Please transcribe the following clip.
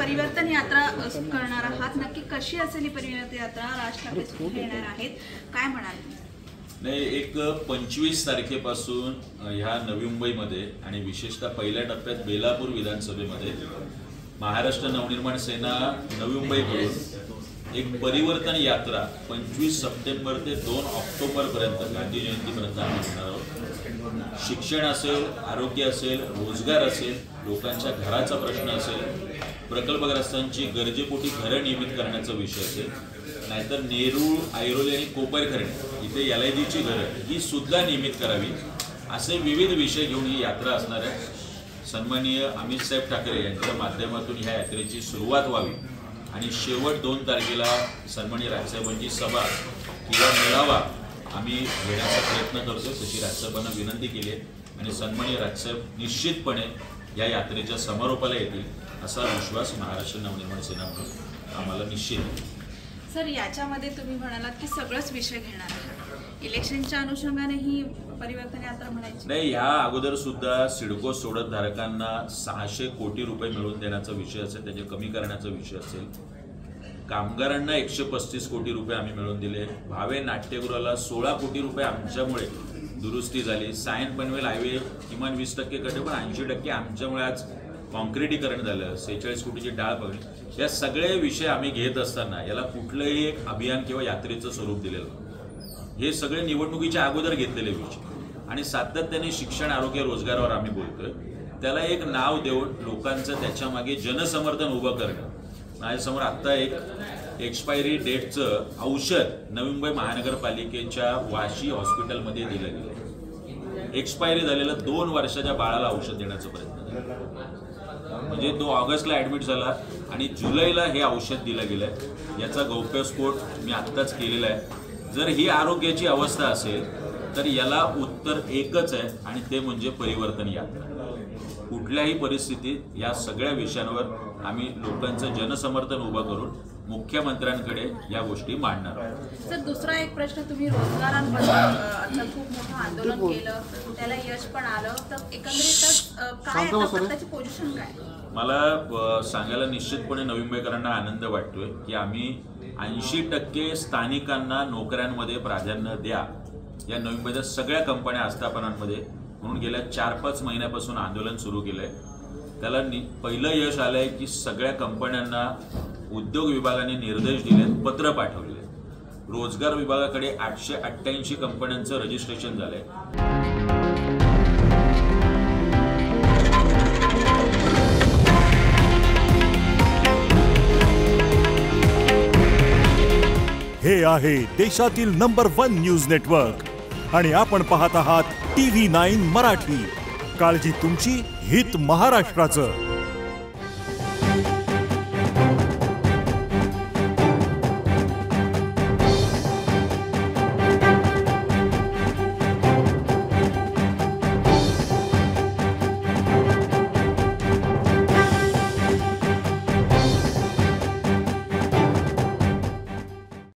परिवर्तन यात्रा करणार आहात, नक्की कशी असेल ही परिवर्तन यात्रा? राज ठाकरे येणार आहेत, काय म्हणाल? नाही, एक 25 तारखेपासून ह्या नवी मुंबईमध्ये आणि विशेषतः पहिल्या टप्प्यात बेलापूर विधानसभेमध्ये महाराष्ट्र नवनिर्माण सेना नवी मुंबईकडून एक परिवर्तन यात्रा 25 सप्टेंबर ते 2 ऑक्टोबरपर्यंत गांधी जयंतीपर्यंत आम्ही घेणार आहोत। शिक्षण असेल, आरोग्य असेल, रोजगार असेल, लोकांच्या घराचा प्रश्न असेल, प्रकल्पग्रस्तांची गरजेपोटी घरं निर्मित करण्याचा विषय असेल, नाहीतर नेरूळ, ऐरोली आणि कोपरखैरणे इथे LIGची घरं ही सुद्धा निर्मित करावी, असे विविध विषय घेऊन ही यात्रा असणार आहे। सन्माननीय अमित साहेब ठाकरे यांच्या माध्यमातून ह्या यात्रेची सुरुवात व्हावी आणि शेवट 2 तारखेला सन्माननीय राजसाहेबांची सभा किंवा मेळावा आम्ही घेण्याचा प्रयत्न करतो, तशी राजसाहेबांना विनंती केली आहे आणि सन्माननीय राजसाहेब निश्चितपणे या यात्रेच्या समारोपाला येतील असा विश्वास महाराष्ट्र नवनिर्माण सेना म्हणून आम्हाला निश्चित आहे। सर, याच्यामध्ये तुम्ही म्हणालात की सगळंच विषय घेणार आहात, इलेक्शनच्या अनुषंगाने ही परिवर्तन यात्रा म्हणायची? नाही, ह्या अगोदर सुद्धा सिडको सोडत धारकांना 600 कोटी रुपये मिळवून देण्याचा विषय असेल, त्याचे कमी करण्याचा विषय असेल, कामगारांना 135 कोटी रुपये आम्ही मिळवून दिले, भावे नाट्यगृहाला 16 कोटी रुपये आमच्यामुळे दुरुस्ती झाली, सायन पनवेल हायवे किमान 20% कटे पण 80% आमच्यामुळे आज कॉन्क्रिटीकरण झालं, 46 कोटीची डाळ पडली। या सगळे विषय आम्ही घेत असताना याला कुठलंही एक अभियान किंवा यात्रेचं स्वरूप दिलेलं, हे सगळे निवडणुकीच्या अगोदर घेतलेले विषय आणि सातत्याने शिक्षण, आरोग्य, रोजगारावर आम्ही बोलतोय, त्याला एक नाव देऊन लोकांचं त्याच्यामागे जनसमर्थन उभं करणं। माझ्यासमोर आत्ता एक एक्सपायरी डेटचं औषध नवी मुंबई महानगरपालिकेच्या वाशी हॉस्पिटलमध्ये दिलं गेलं, एक्सपायरी झालेलं 2 वर्षाच्या बाळाला औषध देण्याचा प्रयत्न झाला, म्हणजे तो ऑगस्टला ॲडमिट झाला आणि जुलैला हे औषध दिलं गेलं। याचा गौप्यस्फोट मी आत्ताच केलेला आहे। जर ही आरोग्याची अवस्था असेल तर याला उत्तर एकच आहे आणि ते म्हणजे परिवर्तन यात्रा। कुठल्याही परिस्थितीत या सगळ्या विषयांवर आम्ही लोकांचं जनसमर्थन उभं करून मुख्यमंत्र्यांकडे या गोष्टी मांडणार आहोत। सर, दुसरा एक प्रश्न, तुम्ही रोजगारांबद्दल आता खूप मोठं आंदोलन केलं, त्याला यश पण आलं, तर एकंदरीतच काय त्याची पोझिशन काय? मला सांगायला निश्चितपणे नवी मुंबईकरांना आनंद वाटतोय की आम्ही 80% स्थानिकांना नोकऱ्यांमध्ये प्राधान्य द्या या नवी मुंबईच्या सगळ्या कंपन्या आस्थापनांमध्ये म्हणून गेल्या 4-5 महिन्यापासून आंदोलन सुरू केलंय। त्याला पहिलं यश आलंय की सगळ्या कंपन्यांना उद्योग विभागाने निर्देश दिलेत, पत्र पाठवले, रोजगार विभागाकडे 888 कंपन्यांचं रजिस्ट्रेशन झालंय। हे आहे देशातील नंबर 1 न्यूज नेटवर्क आणि आपण पाहत आहात TV9 मराठी। काळजी तुमची, हित महाराष्ट्राचं।